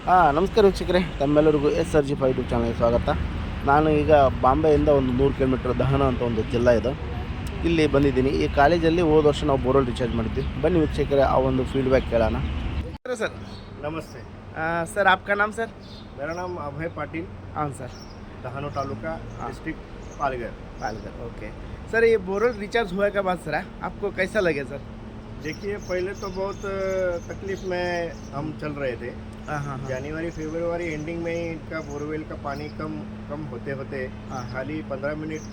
ನಮಸ್ಕಾರ ವೀಕ್ಷಕರೇ, ತಮ್ಮೆಲ್ಲರಿಗೂ SRG 5 ಯೂಟ್ಯೂಬ್ ಚಾನಲ್ಗೆ ಸ್ವಾಗತ. ನಾನು ಈಗ ಬಾಂಬೆಯಿಂದ ಒಂದು 100 ಕಿಲೋಮೀಟರ್ ದಹನ ಅಂತ ಒಂದು ಜಿಲ್ಲಾ ಇದೆ, ಇಲ್ಲಿ ಬಂದಿದ್ದೀನಿ. ಈ ಕಾಲೇಜಲ್ಲಿ ಹೋದ ವರ್ಷ ನಾವು ಬೋರ್ವೆಲ್ ರಿಚಾರ್ಜ್ ಮಾಡಿದ್ವಿ. ಬನ್ನಿ ವೀಕ್ಷಕರೇ, ಆ ಒಂದು ಫೀಡ್ಬ್ಯಾಕ್ ಕೇಳೋಣ. ಸರ್ नमस्ते सर, आपका नाम सर? मेरा नाम अभय पाटिल। हाँ sir, Dahanu taluka, district Palghar. Okay sir, ये बोरवेल रिचार्ज हुआ के बाद सर आपको कैसा लगे सर? देखिए, पहले तो बहुत तकलीफ में हम चल रहे थे। जनवरी फरवरी एंडिंग में ही इनका बोरवेल का पानी कम होते खाली 15 मिनट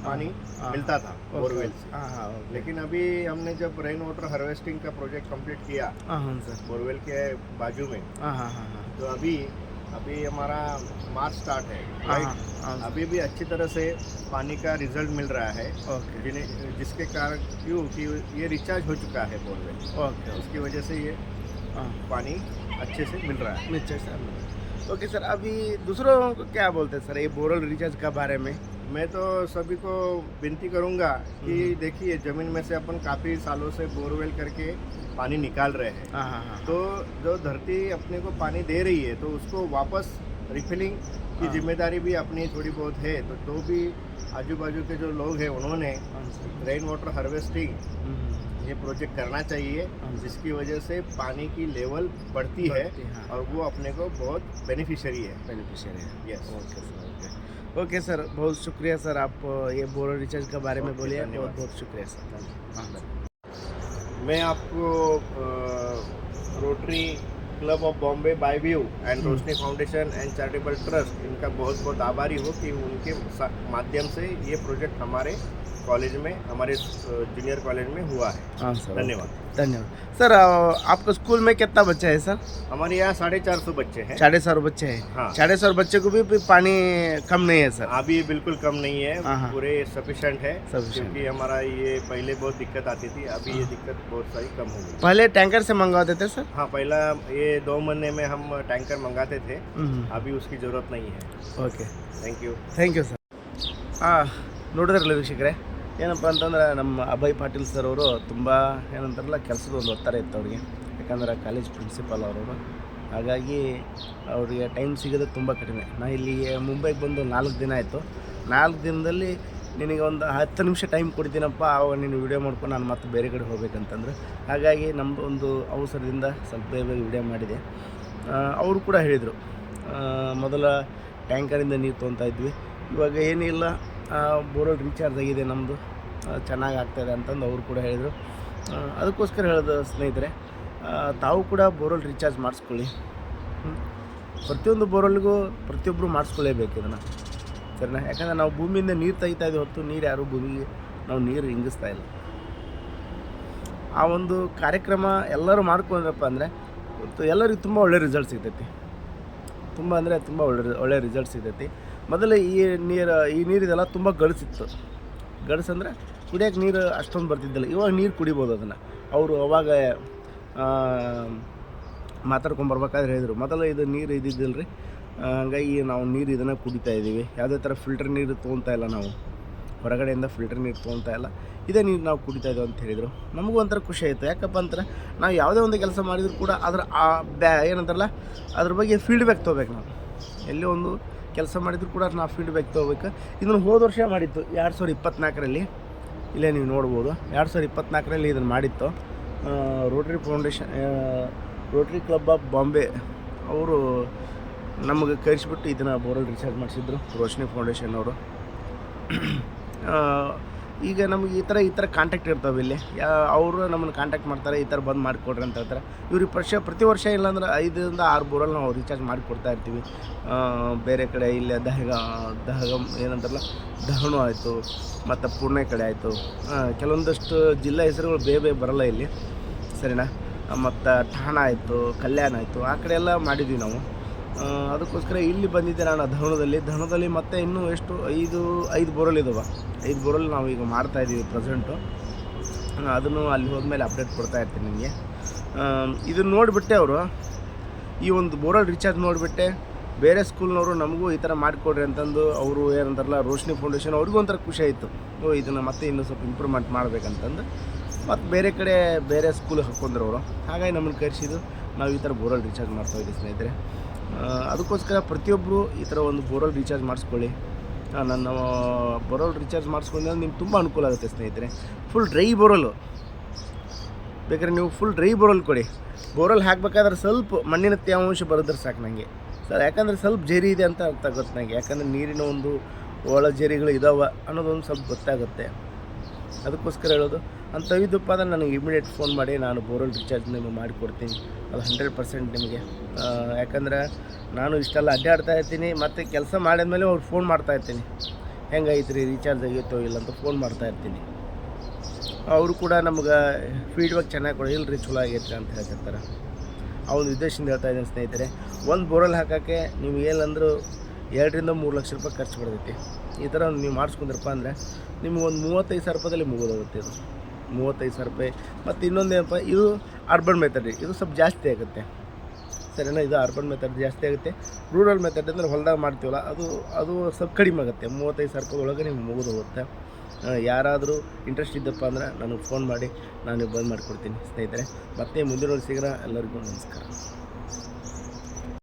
पानी मिलता था बोरवेल से। लेकिन अभी हमने जब रेन वाटर हार्वेस्टिंग का प्रोजेक्ट कंप्लीट किया सर बोरवेल के बाजू में, तो अभी हमारा मार्च स्टार्ट है, अभी भी अच्छी तरह से पानी का रिजल्ट मिल रहा है। जिसके कारण क्यों कि ये रिचार्ज हो चुका है बोरवेल, उसकी वजह से ये पानी अच्छे से मिल रहा है। ओके सर, अभी दूसरों को क्या बोलते हैं सर ये बोरवेल रिचार्ज के बारे में? मैं तो सभी को विनती करूंगा कि देखिए, ज़मीन में से अपन काफ़ी सालों से बोरवेल करके पानी निकाल रहे हैं, तो जो धरती अपने को पानी दे रही है तो उसको वापस रिफिलिंग की जिम्मेदारी भी अपनी थोड़ी बहुत है। तो भी आजू बाजू के जो लोग हैं उन्होंने रेन वाटर हार्वेस्टिंग ये प्रोजेक्ट करना चाहिए, जिसकी वजह से पानी की लेवल बढ़ती है और वो अपने को बहुत बेनिफिशियरी है। यस, ओके सर, बहुत शुक्रिया सर, आप ये बोरवेल रिचार्ज के बारे में बोलिए। बहुत बहुत शुक्रिया सर। मैं आपको Rotary Club of Bombay Bay View and Roshni Foundation and Charitable Trust, इनका बहुत बहुत आभारी हूँ कि उनके माध्यम से ये प्रोजेक्ट हमारे कॉलेज में, हमारे जूनियर कॉलेज में हुआ है। हाँ सर, धन्यवाद सर। आपका स्कूल में कितना बच्चा है सर? हमारे यहाँ 450 बच्चे हैं। 450 बच्चे हैं? हाँ, 450 बच्चे को भी पानी कम नहीं है सर? अभी बिल्कुल कम नहीं है, हाँ। पूरे सफिशेंट है, क्योंकि हमारा ये पहले बहुत दिक्कत आती थी, अभी ये दिक्कत बहुत सारी कम हो गई। पहले टैंकर से मंगवाते थे सर? हाँ, पहला ये 2 महीने में हम टैंकर मंगाते थे, अभी उसकी ज़रूरत नहीं है। Okay, thank you sir. ನೋಡಿದ್ರಲ್ಲ ವೀಕ್ಷಕರೇ, ಏನಪ್ಪ ಅಂತಂದ್ರೆ ನಮ್ಮ ಅಭಯ್ ಪಾಟೀಲ್ ಸರ್ ಅವರು ತುಂಬ ಏನಂತಾರಲ್ಲ ಕೆಲಸದ ಒಂದು ಒತ್ತಡ ಇತ್ತು ಅವ್ರಿಗೆ. ಯಾಕಂದ್ರೆ ಕಾಲೇಜ್ ಪ್ರಿನ್ಸಿಪಾಲ್ ಅವರು, ಹಾಗಾಗಿ ಅವರಿಗೆ ಟೈಮ್ ಸಿಗೋದು ತುಂಬ ಕಡಿಮೆ. ನಾ ಇಲ್ಲಿಗೆ ಮುಂಬೈಗೆ ಬಂದು 4 ದಿನ ಆಯಿತು. 4 ದಿನದಲ್ಲಿ ನಿನಗೆ ಒಂದು 10 ನಿಮಿಷ ಟೈಮ್ ಕೊಡ್ತೀನಪ್ಪ, ಆವಾಗ ನೀನು ವಿಡಿಯೋ ಮಾಡ್ಕೊಂಡು ನಾನು ಮತ್ತೆ ಬೇರೆ ಕಡೆ ಹೋಗ್ಬೇಕಂತಂದ್ರೆ, ಹಾಗಾಗಿ ನಮ್ಮದು ಒಂದು ಅವಸರದಿಂದ ಸ್ವಲ್ಪ ಬೇಗ ವಿಡಿಯೋ ಮಾಡಿದೆ. ಅವರು ಕೂಡ ಹೇಳಿದರು, ಮೊದಲ ಟ್ಯಾಂಕರಿಂದ ನೀರು ತೊಗೊತಾ ಇದ್ವಿ, ಇವಾಗ ಏನಿಲ್ಲ, ಬೋರ್ವೆಲ್ ರೀಚಾರ್ಜ್ ಆಗಿದೆ ನಮ್ಮದು, ಚೆನ್ನಾಗಿ ಆಗ್ತಾಯಿದೆ ಅಂತಂದು ಅವರು ಕೂಡ ಹೇಳಿದರು. ಅದಕ್ಕೋಸ್ಕರ ಹೇಳಿದ ಸ್ನೇಹಿತರೆ, ತಾವು ಕೂಡ ಬೋರ್ವೆಲ್ ರೀಚಾರ್ಜ್ ಮಾಡಿಸ್ಕೊಳ್ಳಿ. ಪ್ರತಿಯೊಂದು ಬೋರ್ವೆಲ್ಗೂ ಪ್ರತಿಯೊಬ್ಬರು ಮಾಡಿಸ್ಕೊಳ್ಳೇಬೇಕು ಇದನ್ನು, ಸರಿನಾ? ಯಾಕಂದರೆ ನಾವು ಭೂಮಿಯಿಂದ ನೀರು ತೆಗಿತಾ ಇದ್ದೀವಿ ಹೊತ್ತು ನೀರು ಯಾರು ಭೂಮಿಗೆ ನಾವು ನೀರು ಹಿಂಗಿಸ್ತಾ ಇಲ್ಲ. ಆ ಒಂದು ಕಾರ್ಯಕ್ರಮ ಎಲ್ಲರೂ ಮಾಡ್ಕೊಂಡ್ರಪ್ಪ ಅಂದರೆ ಎಲ್ಲರಿಗೂ ತುಂಬ ಒಳ್ಳೆ ರಿಸಲ್ಟ್ ಸಿಗ್ತೈತಿ. ತುಂಬ ಅಂದರೆ ತುಂಬ ಒಳ್ಳೆ ರಿಸಲ್ಟ್ ಸಿಗ್ತೈತಿ. ಮೊದಲು ಈ ನೀರಿದೆಲ್ಲ ತುಂಬ ಗಡಸಿತ್ತು. ಗಡಸಂದರೆ ಕುಡಿಯೋಕೆ ನೀರು ಅಷ್ಟೊಂದು ಬರ್ತಿದ್ದಿಲ್ಲ. ಇವಾಗ ನೀರು ಕುಡಿಬೋದು ಅದನ್ನು. ಅವರು ಅವಾಗ ಮಾತಾಡ್ಕೊಂಬರ್ಬೇಕಾದ್ರೆ ಹೇಳಿದರು, ಮೊದಲು ಇದು ನೀರು ಇದ್ದಿದ್ದಿಲ್ಲ ರೀ, ಹಂಗಾಗಿ ನಾವು ನೀರು ಇದನ್ನು ಕುಡಿತಾ ಇದ್ದೀವಿ, ಯಾವುದೇ ಥರ ಫಿಲ್ಟರ್ ನೀರು ತೊಗೊತಾ ಇಲ್ಲ, ನಾವು ಹೊರಗಡೆಯಿಂದ ಫಿಲ್ಟರ್ ನೀರು ತೊಗೊತಾ ಇಲ್ಲ, ಇದೇ ನೀರು ನಾವು ಕುಡಿತಾ ಇದ್ದೀವಿ ಅಂತ ಹೇಳಿದರು. ನಮಗೂ ಒಂಥರ ಖುಷಿ ಆಯಿತು. ಯಾಕಪ್ಪ ಅಂತಾರೆ, ನಾವು ಯಾವುದೇ ಒಂದು ಕೆಲಸ ಮಾಡಿದರೂ ಕೂಡ ಅದರ ಏನಂತಾರಲ್ಲ ಅದ್ರ ಬಗ್ಗೆ ಫೀಡ್ಬ್ಯಾಕ್ ತೊಗೋಬೇಕು. ನಾವು ಎಲ್ಲೇ ಒಂದು ಕೆಲಸ ಮಾಡಿದರೂ ಕೂಡ ನಾವು ಫೀಡ್ಬ್ಯಾಕ್ ತೊಗೋಬೇಕು. ಇದನ್ನು ಹೋದ ವರ್ಷ ಮಾಡಿತ್ತು 2024ರಲ್ಲಿ, ಇಲ್ಲೇ ನೀವು ನೋಡ್ಬೋದು. 2024ರಲ್ಲಿ ಇದನ್ನು ಮಾಡಿತ್ತು. ರೋಟರಿ ಕ್ಲಬ್ ಆಫ್ ಬಾಂಬೆ ಅವರು ನಮಗೆ ಕರೆಸಿಬಿಟ್ಟು ಇದನ್ನು ಬೋರ್ವೆಲ್ ರಿಚಾರ್ಜ್ ಮಾಡಿಸಿದ್ರು, ರೋಶನಿ ಫೌಂಡೇಶನ್ ಅವರು. ಈಗ ನಮಗೆ ಈ ಥರ ಕಾಂಟ್ಯಾಕ್ಟ್ ಇರ್ತಾವೆ ಇಲ್ಲಿ, ಅವರು ನಮ್ಮನ್ನು ಕಾಂಟ್ಯಾಕ್ಟ್ ಮಾಡ್ತಾರೆ, ಈ ಥರ ಬಂದು ಮಾಡಿಕೊಡ್ರಿ ಅಂತ ಹೇಳ್ತಾರೆ. ಇವ್ರಿಗೆ ಪ್ರತಿ ವರ್ಷ ಇಲ್ಲಾಂದ್ರೆ 5ರಿಂದ 6 ಬೋರಲ್ಲಿ ನಾವು ರೀಚಾರ್ಜ್ ಮಾಡಿಕೊಡ್ತಾ ಇರ್ತೀವಿ. ಬೇರೆ ಕಡೆ ಇಲ್ಲೇ ದಹಗಮ್ ಏನಂತಾರಲ್ಲ, ದಹಣು ಆಯಿತು, ಮತ್ತು ಪುಣೆ ಕಡೆ ಆಯಿತು, ಕೆಲವೊಂದಷ್ಟು ಜಿಲ್ಲಾ ಹೆಸರುಗಳು ಬೇರೆ ಬರೋಲ್ಲ ಇಲ್ಲಿ, ಸರಿನಾ? ಮತ್ತು ಠಾಣಾ ಆಯಿತು, ಕಲ್ಯಾಣ ಆಯಿತು, ಆ ಕಡೆ ಎಲ್ಲ ಮಾಡಿದ್ವಿ ನಾವು. ಅದಕ್ಕೋಸ್ಕರ ಇಲ್ಲಿ ಬಂದಿದ್ದೆ ನಾನು ದಹಣದಲ್ಲಿ ಮತ್ತೆ ಇನ್ನೂ ಎಷ್ಟು 5 ಬೋರಲ್ಲಿ ಇದಾವೆ. 5 ಬೋರಲ್ಲಿ ನಾವು ಈಗ ಮಾಡ್ತಾಯಿದ್ದೀವಿ ಪ್ರೆಸೆಂಟು. ಅದನ್ನು ಅಲ್ಲಿ ಹೋದ್ಮೇಲೆ ಅಪ್ಡೇಟ್ ಕೊಡ್ತಾ ಇರ್ತೀನಿ ನಿಮಗೆ. ಇದನ್ನು ನೋಡಿಬಿಟ್ಟೆ ಅವರು, ಈ ಒಂದು ಬೋರ್ವೆಲ್ ರಿಚಾರ್ಜ್ ನೋಡಿಬಿಟ್ಟೆ ಬೇರೆ ಸ್ಕೂಲ್ನವರು ನಮಗೂ ಈ ಥರ ಮಾಡಿಕೊಡ್ರಿ ಅಂತಂದು ಅವರು ಏನಂತಾರಲ್ಲ, ರೋಶನಿ ಫೌಂಡೇಶನ್ ಅವ್ರಿಗೂ ಒಂಥರ ಖುಷಿ ಆಯಿತು. ಇದನ್ನು ಮತ್ತೆ ಇನ್ನೂ ಸ್ವಲ್ಪ ಇಂಪ್ರೂವ್ಮೆಂಟ್ ಮಾಡಬೇಕಂತಂದು ಮತ್ತು ಬೇರೆ ಕಡೆ ಬೇರೆ ಸ್ಕೂಲಿಗೆ ಹಾಕ್ಕೊಂಡ್ರು ಅವರು. ಹಾಗಾಗಿ ನಮ್ಮನ್ನು ಕರೆಸಿದ್ದು ನಾವು ಈ ಥರ ಬೋರ್ವೆಲ್ ರೀಚಾರ್ಜ್ ಮಾಡ್ತಾಯಿದ್ದೀವಿ ಸ್ನೇಹಿತರೆ. ಅದಕ್ಕೋಸ್ಕರ ಪ್ರತಿಯೊಬ್ಬರು ಈ ಥರ ಒಂದು ಬೋರ್ವೆಲ್ ರೀಚಾರ್ಜ್ ಮಾಡಿಸ್ಕೊಳ್ಳಿ. ನನ್ನ ಬೋರ್ವೆಲ್ ರೀಚಾರ್ಜ್ ಮಾಡಿಸ್ಕೊಂಡ್ರೆ ನಿಮ್ಗೆ ತುಂಬ ಅನುಕೂಲ ಆಗುತ್ತೆ ಸ್ನೇಹಿತರೆ. ಫುಲ್ ಡ್ರೈ ಬೋರ್ವೆಲ್ಲು ಬೇಕಾದ್ರೆ ನೀವು ಫುಲ್ ಡ್ರೈ ಬೋರ್ವೆಲ್ ಕೊಡಿ. ಬೋರ್ವೆಲ್ ಹಾಕಬೇಕಾದ್ರೆ ಸ್ವಲ್ಪ ಮಣ್ಣಿನ ತೇವಾಂಶ ಬರೋದ್ರೆ ಸಾಕು ನನಗೆ ಸರ್, ಯಾಕಂದರೆ ಸ್ವಲ್ಪ ಜರಿ ಇದೆ ಅಂತ ಅರ್ಥ ಆಗುತ್ತೆ ನನಗೆ. ಯಾಕಂದರೆ ನೀರಿನ ಒಂದು ಒಳ ಜರಿಗಳು ಇದಾವೆ ಅನ್ನೋದೊಂದು ಸ್ವಲ್ಪ ಗೊತ್ತಾಗುತ್ತೆ. ಅದಕ್ಕೋಸ್ಕರ ಹೇಳೋದು. ಅಂಥವಿದ್ದಪ್ಪ ಅಂದರೆ ನನಗೆ ಇಮಿಡಿಯೇಟ್ ಫೋನ್ ಮಾಡಿ ನಾನು ಬೋರ್ವೆಲ್ ರೀಚಾರ್ಜ್ ನಿಮಗೆ ಮಾಡಿಕೊಡ್ತೀನಿ. ಅದು 100% ನಿಮಗೆ. ಯಾಕಂದರೆ ನಾನು ಇಷ್ಟೆಲ್ಲ ಅಡ್ಡಾಡ್ತಾ ಇರ್ತೀನಿ, ಮತ್ತು ಕೆಲಸ ಮಾಡಿದ್ಮೇಲೆ ಅವ್ರು ಫೋನ್ ಮಾಡ್ತಾಯಿರ್ತೀನಿ, ಹೆಂಗೈತೆ ರೀ ರೀಚಾರ್ಜ್ ಆಗೈತೋ ಇಲ್ಲ ಅಂತ ಫೋನ್ ಮಾಡ್ತಾಯಿರ್ತೀನಿ. ಅವರು ಕೂಡ ನಮ್ಗೆ ಫೀಡ್ಬ್ಯಾಕ್ ಚೆನ್ನಾಗಿ ಕೊಡಿ, ಇಲ್ಲರಿ ಚಲೋ ಆಗೈತೆ ಅಂತ ಹೇಳ್ತಿರ್ತಾರೆ. ಆ ಒಂದು ಉದ್ದೇಶದಿಂದ ಹೇಳ್ತಾ ಇದ್ದೀನಿ ಸ್ನೇಹಿತರೆ. ಒಂದು ಬೋರ್ವೆಲ್ ಹಾಕೋಕ್ಕೆ ನೀವು ಏನಂದರೂ 2 ರಿಂದ 3 ಲಕ್ಷ ರೂಪಾಯಿ ಖರ್ಚು ಬರ್ತೈತಿ. ಈ ಥರ ನೀವು ಮಾಡಿಸ್ಕೊಂಡ್ರಪ್ಪ ಅಂದರೆ ನಿಮಗೆ ಒಂದು 35,000 ರೂಪಾಯಿದಲ್ಲಿ ಮುಗಿದೋಗುತ್ತೆ. ಇದು 35,000 ರೂಪಾಯಿ. ಮತ್ತು ಇನ್ನೊಂದೇನಪ್ಪ, ಇದು ಅರ್ಬನ್ ಮೆಥಡ್, ಇದು ಸ್ವಲ್ಪ ಜಾಸ್ತಿ ಆಗುತ್ತೆ ಸರಿನಾ. ಇದು ಅರ್ಬನ್ ಮೆಥಡ್ ಜಾಸ್ತಿ ಆಗುತ್ತೆ. ರೂರಲ್ ಮೆಥಡ್ ಅಂದರೆ ಹೊಲದಾಗ ಮಾಡ್ತೀವಲ್ಲ, ಅದು ಸ್ವಲ್ಪ ಕಡಿಮೆ ಆಗುತ್ತೆ. 35,000 ರೂಪಾಯಿ ಒಳಗೆ ನಿಮ್ಗೆ ಮುಗಿದೋಗುತ್ತೆ. ಯಾರಾದರೂ ಇಂಟ್ರೆಸ್ಟ್ ಇದ್ದಪ್ಪ ಅಂದರೆ ನನಗೆ ಫೋನ್ ಮಾಡಿ ನಾನು ಬಂದು ಮಾಡಿಕೊಡ್ತೀನಿ ಸ್ನೇಹಿತರೆ. ಮತ್ತೆ ಮುಂದಿನ ಸಿಗೋಣ. ಎಲ್ಲರಿಗೂ ನಮಸ್ಕಾರ.